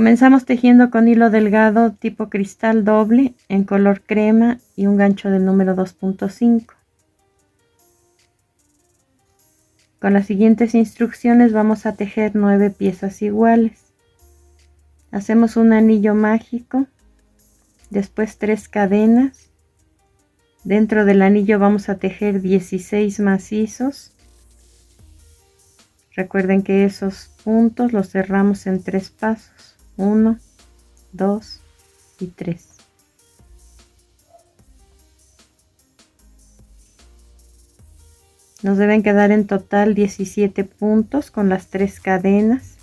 Comenzamos tejiendo con hilo delgado tipo cristal doble en color crema y un gancho del número 2.5. Con las siguientes instrucciones vamos a tejer 9 piezas iguales. Hacemos un anillo mágico, después 3 cadenas. Dentro del anillo vamos a tejer 16 macizos. Recuerden que esos puntos los cerramos en 3 pasos. 1, 2 y 3. Nos deben quedar en total 17 puntos con las 3 cadenas.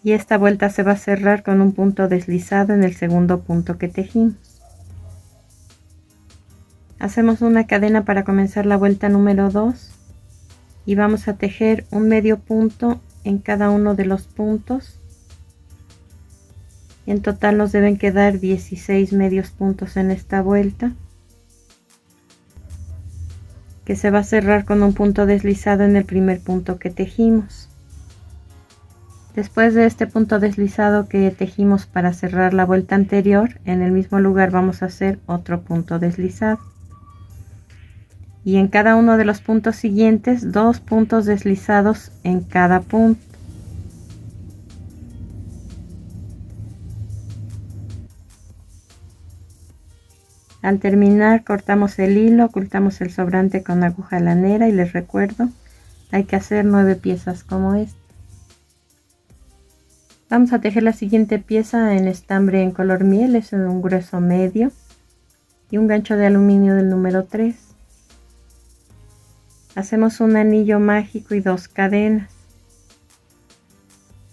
Y esta vuelta se va a cerrar con un punto deslizado en el segundo punto que tejimos. Hacemos una cadena para comenzar la vuelta número 2 y vamos a tejer un medio punto en cada uno de los puntos. En total nos deben quedar 16 medios puntos en esta vuelta, que se va a cerrar con un punto deslizado en el primer punto que tejimos. Después de este punto deslizado que tejimos para cerrar la vuelta anterior, en el mismo lugar vamos a hacer otro punto deslizado. Y en cada uno de los puntos siguientes, 2 puntos deslizados en cada punto. Al terminar, cortamos el hilo, ocultamos el sobrante con aguja lanera y les recuerdo, hay que hacer 9 piezas como esta. Vamos a tejer la siguiente pieza en estambre en color miel, es un grueso medio y un gancho de aluminio del número 3. Hacemos un anillo mágico y 2 cadenas.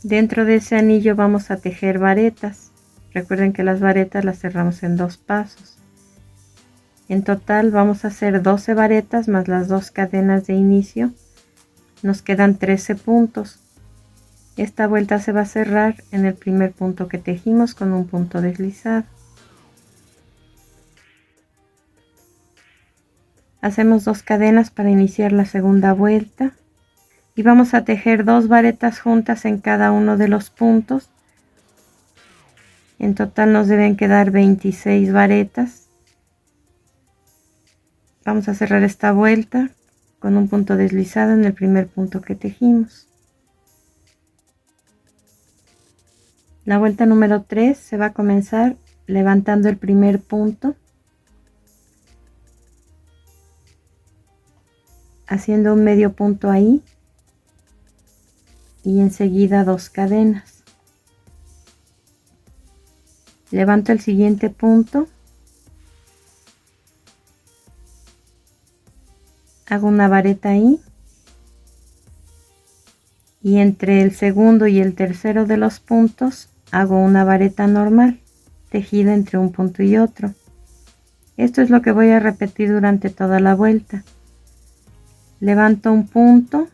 Dentro de ese anillo vamos a tejer varetas. Recuerden que las varetas las cerramos en 2 pasos. En total vamos a hacer 12 varetas más las 2 cadenas de inicio. Nos quedan 13 puntos. Esta vuelta se va a cerrar en el primer punto que tejimos con un punto deslizado. Hacemos 2 cadenas para iniciar la segunda vuelta y vamos a tejer 2 varetas juntas en cada uno de los puntos. En total nos deben quedar 26 varetas. Vamos a cerrar esta vuelta con un punto deslizado en el primer punto que tejimos. La vuelta número 3 se va a comenzar levantando el primer punto, haciendo un medio punto ahí y enseguida 2 cadenas. Levanto el siguiente punto, hago una vareta ahí y entre el segundo y el tercero de los puntos hago una vareta normal tejida entre un punto y otro. Esto es lo que voy a repetir durante toda la vuelta. Levanto un punto,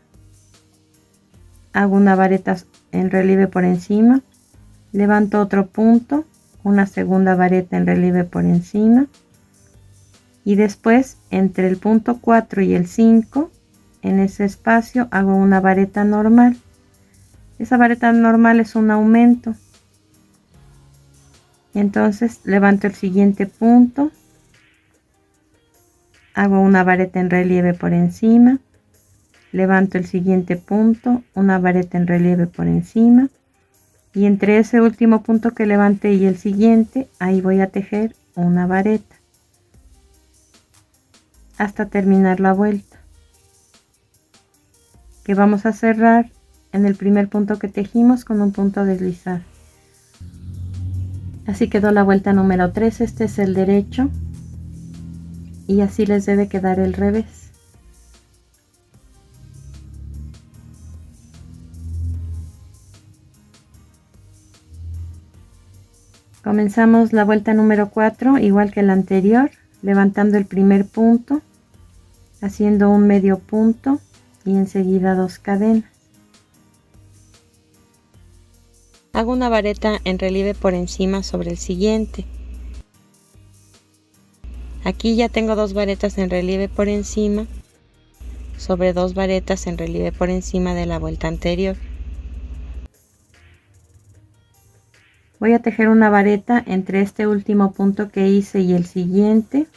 hago una vareta en relieve por encima, levanto otro punto, una segunda vareta en relieve por encima y después entre el punto 4 y el 5 en ese espacio hago una vareta normal. Esa vareta normal es un aumento. Entonces levanto el siguiente punto, hago una vareta en relieve por encima, levanto el siguiente punto, una vareta en relieve por encima y entre ese último punto que levanté y el siguiente, ahí voy a tejer una vareta hasta terminar la vuelta, que vamos a cerrar en el primer punto que tejimos con un punto deslizado. Así quedó la vuelta número 3, este es el derecho y así les debe quedar el revés. Comenzamos la vuelta número 4 igual que la anterior, levantando el primer punto, haciendo un medio punto y enseguida 2 cadenas. Hago una vareta en relieve por encima sobre el siguiente. Aquí ya tengo 2 varetas en relieve por encima sobre 2 varetas en relieve por encima de la vuelta anterior. Voy a tejer una vareta entre este último punto que hice y el siguiente.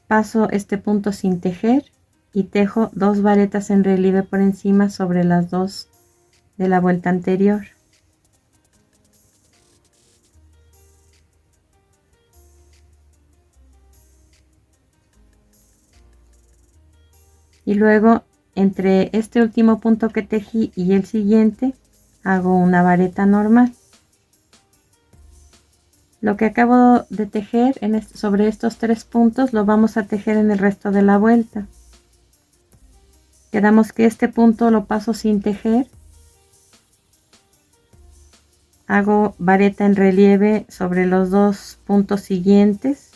Paso este punto sin tejer y tejo 2 varetas en relieve por encima sobre las 2 de la vuelta anterior. Y luego entre este último punto que tejí y el siguiente hago una vareta normal. Lo que acabo de tejer sobre estos 3 puntos lo vamos a tejer en el resto de la vuelta. Quedamos que este punto lo paso sin tejer. Hago vareta en relieve sobre los 2 puntos siguientes.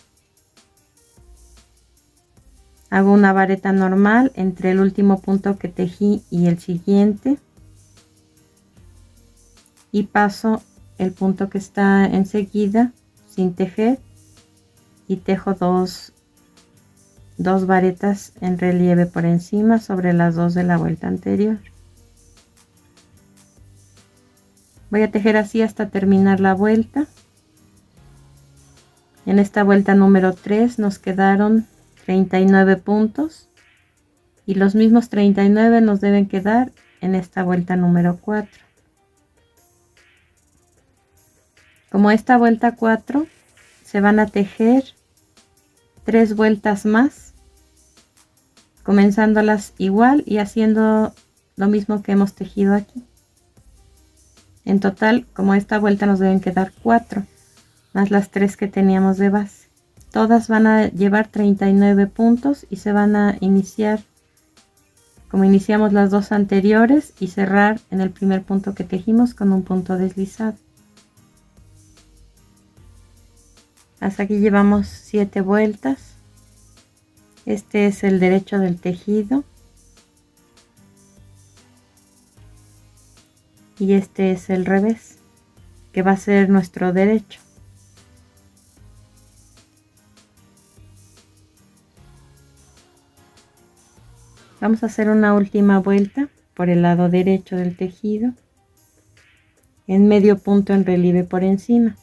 Hago una vareta normal entre el último punto que tejí y el siguiente. Y paso el punto que está enseguida sin tejer y tejo dos varetas en relieve por encima sobre las 2 de la vuelta anterior. Voy a tejer así hasta terminar la vuelta. En esta vuelta número 3 nos quedaron 39 puntos y los mismos 39 nos deben quedar en esta vuelta número 4. Como esta vuelta 4 se van a tejer 3 vueltas más, comenzándolas igual y haciendo lo mismo que hemos tejido aquí. En total, como esta vuelta nos deben quedar 4 más las 3 que teníamos de base. Todas van a llevar 39 puntos y se van a iniciar como iniciamos las 2 anteriores y cerrar en el primer punto que tejimos con un punto deslizado. Hasta aquí llevamos 7 vueltas. Este es el derecho del tejido. Y este es el revés, que va a ser nuestro derecho. Vamos a hacer una última vuelta por el lado derecho del tejido en medio punto en relieve por encima.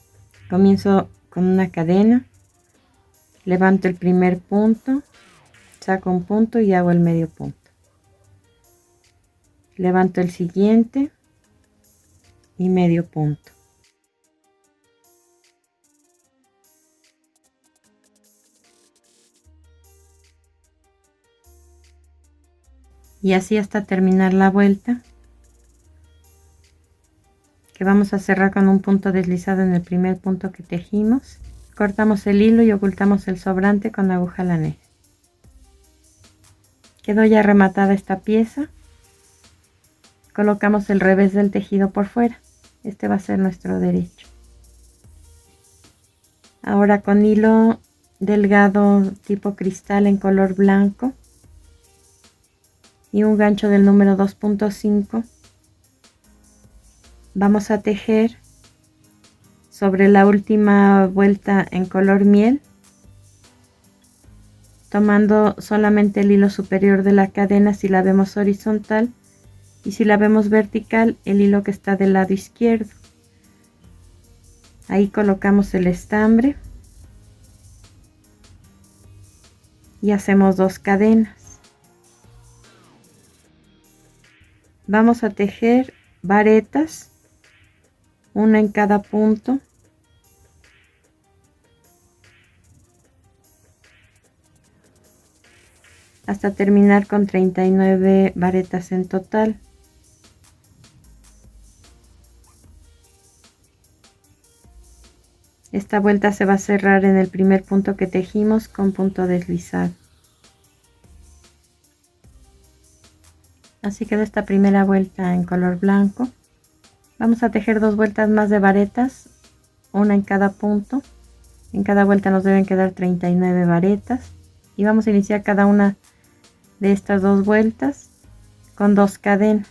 Comienzo con una cadena, levanto el primer punto, saco un punto y hago el medio punto. Levanto el siguiente y medio punto. Y así hasta terminar la vuelta, que vamos a cerrar con un punto deslizado en el primer punto que tejimos. Cortamos el hilo y ocultamos el sobrante con aguja laneja. Quedó ya rematada esta pieza. Colocamos el revés del tejido por fuera. Este va a ser nuestro derecho. Ahora con hilo delgado tipo cristal en color blanco y un gancho del número 2.5 vamos a tejer sobre la última vuelta en color miel, tomando solamente el hilo superior de la cadena si la vemos horizontal y si la vemos vertical el hilo que está del lado izquierdo. Ahí colocamos el estambre y hacemos 2 cadenas. Vamos a tejer varetas, una en cada punto. Hasta terminar con 39 varetas en total. Esta vuelta se va a cerrar en el primer punto que tejimos con punto deslizado. Así quedó esta primera vuelta en color blanco. Vamos a tejer 2 vueltas más de varetas, una en cada punto. En cada vuelta nos deben quedar 39 varetas y vamos a iniciar cada una de estas 2 vueltas con 2 cadenas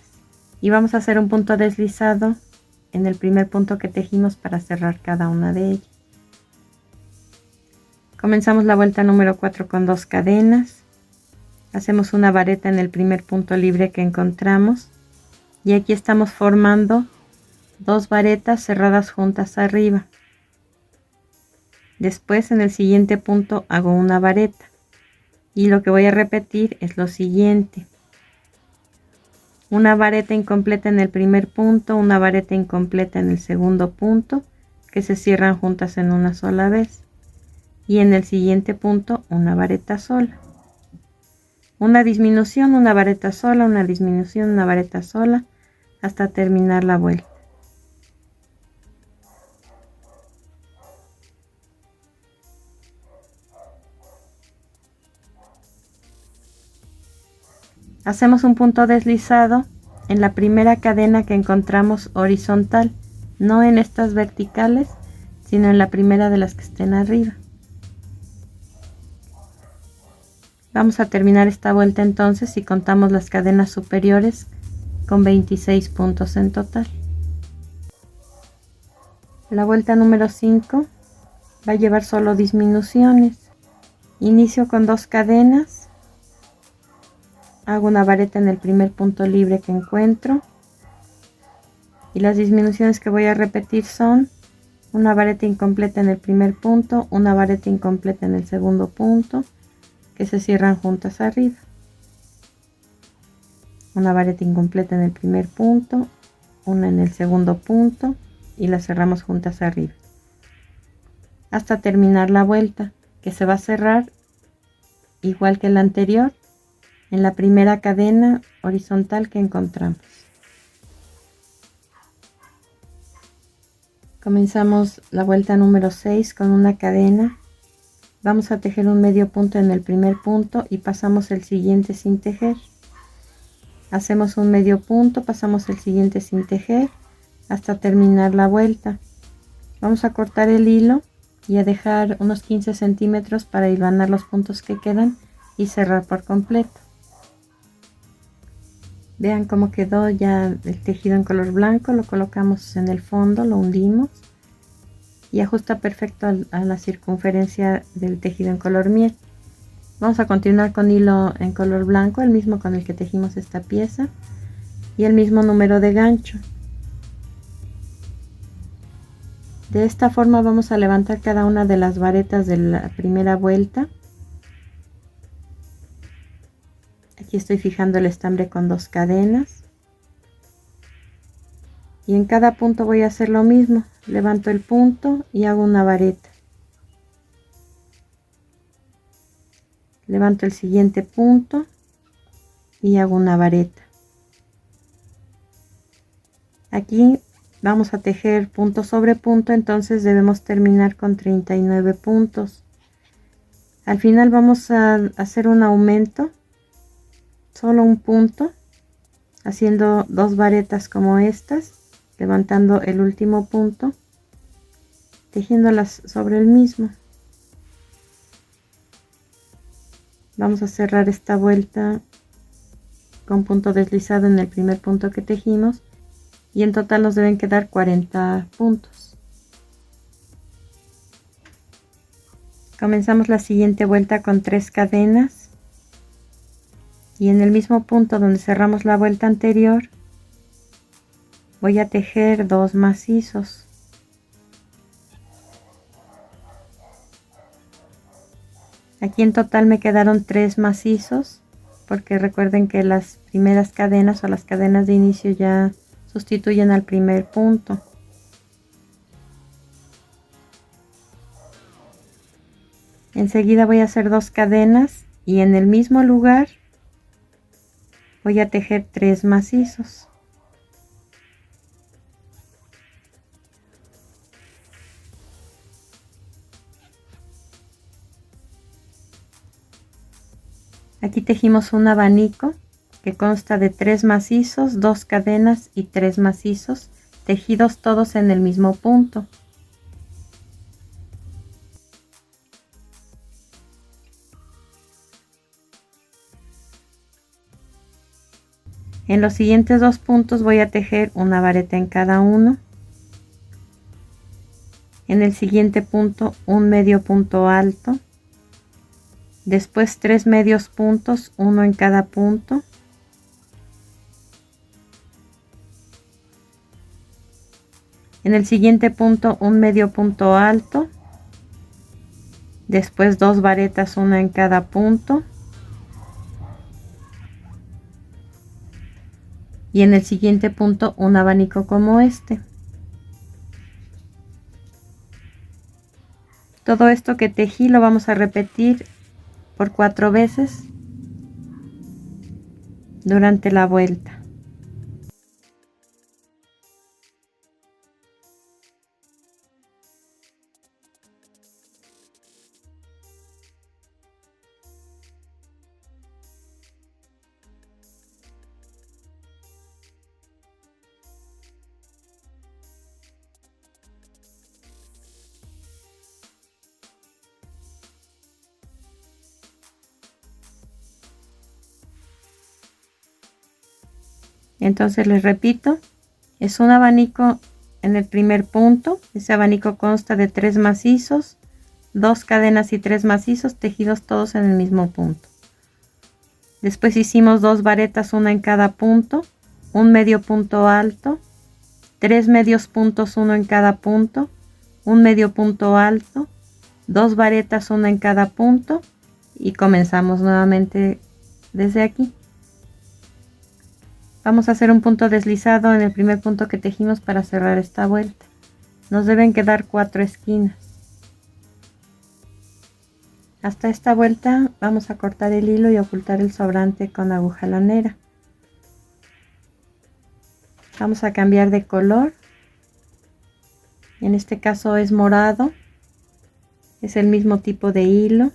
y vamos a hacer un punto deslizado en el primer punto que tejimos para cerrar cada una de ellas. Comenzamos la vuelta número 4 con 2 cadenas. Hacemos una vareta en el primer punto libre que encontramos Y aquí estamos formando 2 varetas cerradas juntas arriba. Después en el siguiente punto hago una vareta. Y lo que voy a repetir es lo siguiente. Una vareta incompleta en el primer punto, una vareta incompleta en el segundo punto, que se cierran juntas en una sola vez. Y en el siguiente punto una vareta sola. Una disminución, una vareta sola, una disminución, una vareta sola, hasta terminar la vuelta. Hacemos un punto deslizado en la primera cadena que encontramos horizontal, no en estas verticales, sino en la primera de las que estén arriba. Vamos a terminar esta vuelta entonces y contamos las cadenas superiores con 26 puntos en total. La vuelta número 5 va a llevar solo disminuciones. Inicio con 2 cadenas. Hago una vareta en el primer punto libre que encuentro. Y las disminuciones que voy a repetir son una vareta incompleta en el primer punto, una vareta incompleta en el segundo punto, que se cierran juntas arriba. Una vareta incompleta en el primer punto, una en el segundo punto y las cerramos juntas arriba. Hasta terminar la vuelta, que se va a cerrar igual que la anterior, en la primera cadena horizontal que encontramos. Comenzamos la vuelta número 6 con una cadena. Vamos a tejer un medio punto en el primer punto y pasamos el siguiente sin tejer. Hacemos un medio punto, pasamos el siguiente sin tejer hasta terminar la vuelta. Vamos a cortar el hilo y a dejar unos 15 centímetros para hilvanar los puntos que quedan y cerrar por completo. Vean cómo quedó ya el tejido en color blanco. Lo colocamos en el fondo, lo hundimos y ajusta perfecto a la circunferencia del tejido en color miel. Vamos a continuar con hilo en color blanco, el mismo con el que tejimos esta pieza, y el mismo número de gancho. De esta forma vamos a levantar cada una de las varetas de la primera vuelta. Aquí estoy fijando el estambre con 2 cadenas. Y en cada punto voy a hacer lo mismo. Levanto el punto y hago una vareta. Levanto el siguiente punto y hago una vareta. Aquí vamos a tejer punto sobre punto, entonces debemos terminar con 39 puntos. Al final vamos a hacer un aumento, solo un punto, haciendo 2 varetas como estas, levantando el último punto, tejiéndolas sobre el mismo. Vamos a cerrar esta vuelta con punto deslizado en el primer punto que tejimos y en total nos deben quedar 40 puntos. Comenzamos la siguiente vuelta con 3 cadenas y en el mismo punto donde cerramos la vuelta anterior voy a tejer 2 macizos. Aquí en total me quedaron 3 macizos, porque recuerden que las primeras cadenas o las cadenas de inicio ya sustituyen al primer punto. Enseguida voy a hacer 2 cadenas y en el mismo lugar voy a tejer 3 macizos. Aquí tejimos un abanico que consta de 3 macizos, 2 cadenas y 3 macizos, tejidos todos en el mismo punto. En los siguientes 2 puntos voy a tejer una vareta en cada uno. En el siguiente punto un medio punto alto. Después 3 medios puntos, uno en cada punto. En el siguiente punto un medio punto alto, después 2 varetas, una en cada punto, y en el siguiente punto un abanico como este. Todo esto que tejí lo vamos a repetir por 4 veces durante la vuelta. Entonces les repito, es un abanico en el primer punto. Ese abanico consta de 3 macizos, 2 cadenas y 3 macizos tejidos todos en el mismo punto. Después hicimos 2 varetas, una en cada punto, un medio punto alto, 3 medios puntos, uno en cada punto, un medio punto alto, 2 varetas, una en cada punto, y comenzamos nuevamente desde aquí. Vamos a hacer un punto deslizado en el primer punto que tejimos para cerrar esta vuelta. Nos deben quedar 4 esquinas. Hasta esta vuelta vamos a cortar el hilo y ocultar el sobrante con aguja lanera. Vamos a cambiar de color. En este caso es morado. Es el mismo tipo de hilo.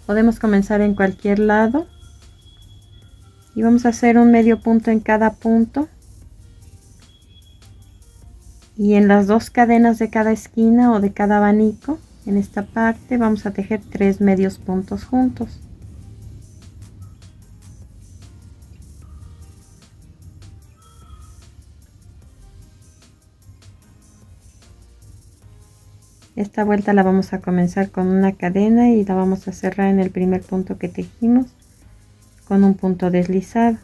Podemos comenzar en cualquier lado. Y vamos a hacer un medio punto en cada punto. Y en las 2 cadenas de cada esquina o de cada abanico, en esta parte vamos a tejer 3 medios puntos juntos. Esta vuelta la vamos a comenzar con una cadena y la vamos a cerrar en el primer punto que tejimos con un punto deslizado.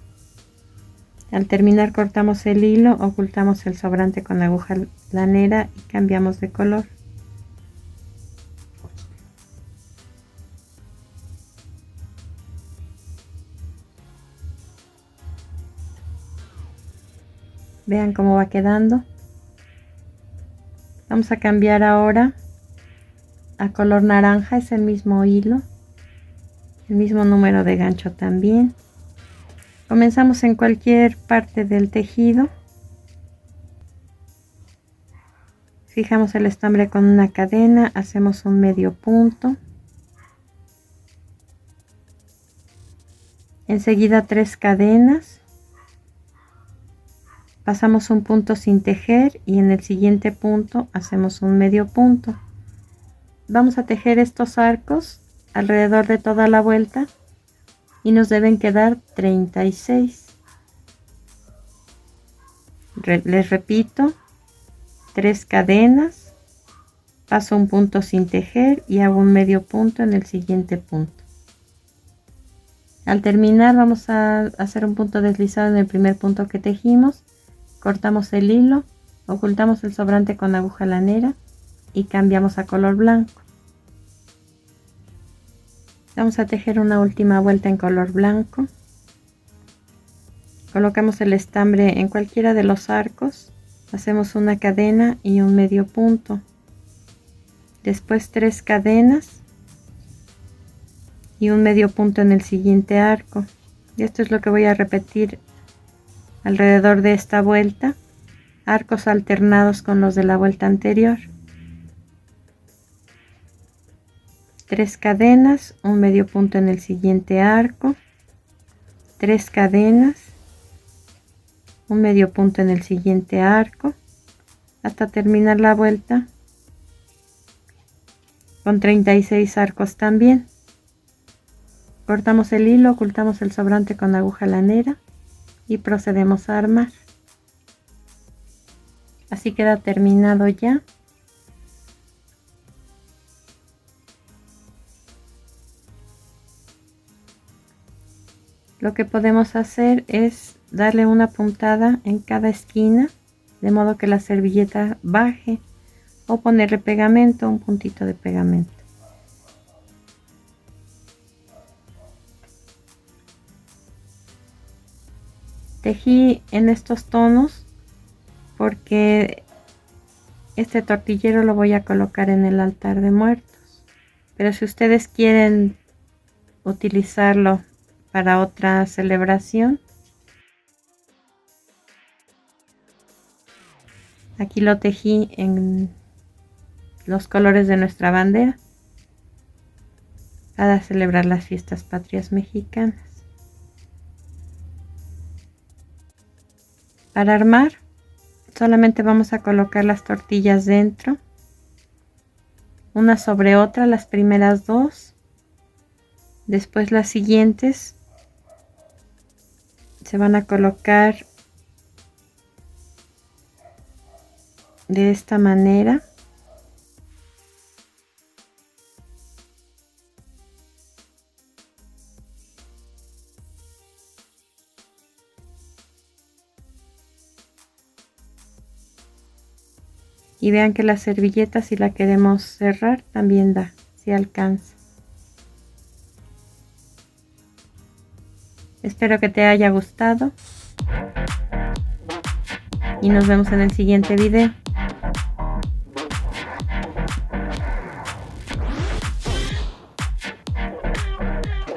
Al terminar cortamos el hilo, ocultamos el sobrante con aguja lanera y cambiamos de color. Vean cómo va quedando. Vamos a cambiar ahora a color naranja, es el mismo hilo, el mismo número de gancho también. Comenzamos en cualquier parte del tejido. Fijamos el estambre con una cadena, hacemos un medio punto. Enseguida 3 cadenas. Pasamos un punto sin tejer y en el siguiente punto hacemos un medio punto. Vamos a tejer estos arcos alrededor de toda la vuelta y nos deben quedar 36. Les repito, 3 cadenas, paso un punto sin tejer y hago un medio punto en el siguiente punto. Al terminar vamos a hacer un punto deslizado en el primer punto que tejimos, cortamos el hilo, ocultamos el sobrante con aguja lanera y cambiamos a color blanco. Vamos a tejer una última vuelta en color blanco. Colocamos el estambre en cualquiera de los arcos, hacemos una cadena y un medio punto. Después 3 cadenas y un medio punto en el siguiente arco. Y esto es lo que voy a repetir alrededor de esta vuelta, arcos alternados con los de la vuelta anterior. 3 cadenas, un medio punto en el siguiente arco, 3 cadenas, un medio punto en el siguiente arco, hasta terminar la vuelta con 36 arcos también. Cortamos el hilo, ocultamos el sobrante con aguja lanera y procedemos a armar. Así queda terminado ya. Lo que podemos hacer es darle una puntada en cada esquina de modo que la servilleta baje, o ponerle pegamento, un puntito de pegamento. Tejí en estos tonos porque este tortillero lo voy a colocar en el altar de muertos, pero si ustedes quieren utilizarlo para otra celebración, aquí lo tejí en los colores de nuestra bandera para celebrar las fiestas patrias mexicanas. Para armar, solamente vamos a colocar las tortillas dentro, una sobre otra, las primeras dos, después las siguientes se van a colocar de esta manera. Y vean que la servilleta, si la queremos cerrar, también da, si alcanza. Espero que te haya gustado y nos vemos en el siguiente video.